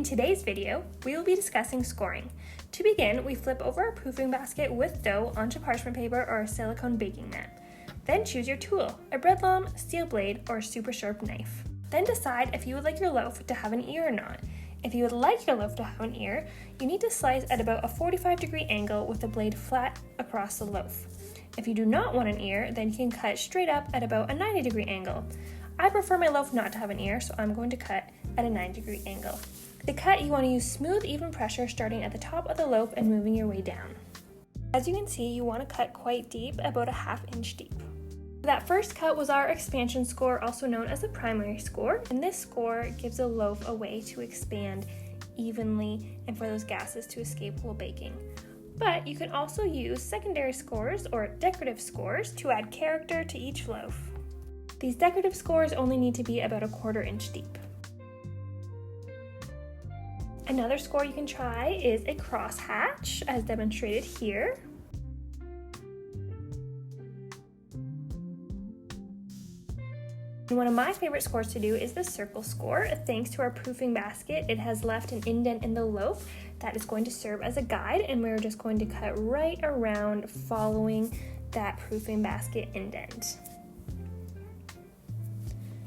today's video, we will be discussing scoring. To begin, we flip over our proofing basket with dough onto parchment paper or a silicone baking mat. Then choose your tool, a bread lom, steel blade, or a super sharp knife. Then decide if you would like your loaf to have an ear or not. If you would like your loaf to have an ear, you need to slice at about a 45-degree angle with the blade flat across the loaf. If you do not want an ear, then you can cut straight up at about a 90-degree angle. I prefer my loaf not to have an ear, so I'm going to cut at a 90-degree angle. The cut, you want to use smooth, even pressure starting at the top of the loaf and moving your way down. As you can see, you want to cut quite deep, about a ½ inch deep. That first cut was our expansion score, also known as a primary score, and this score gives a loaf a way to expand evenly and for those gases to escape while baking. But you can also use secondary scores or decorative scores to add character to each loaf. These decorative scores only need to be about a 1/4 inch deep. Another score you can try is a crosshatch, as demonstrated here. And one of my favorite scores to do is the circle score. Thanks to our proofing basket, it has left an indent in the loaf that is going to serve as a guide, and we're just going to cut right around following that proofing basket indent.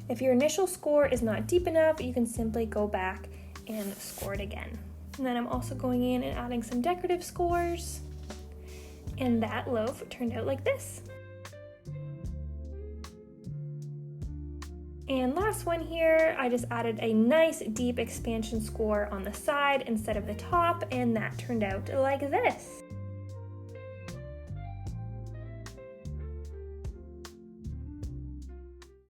If your initial score is not deep enough, you can simply go back and score it again. And then I'm also going in and adding some decorative scores, and that loaf turned out like this. And last one here, I just added a nice deep expansion score on the side instead of the top, and that turned out like this.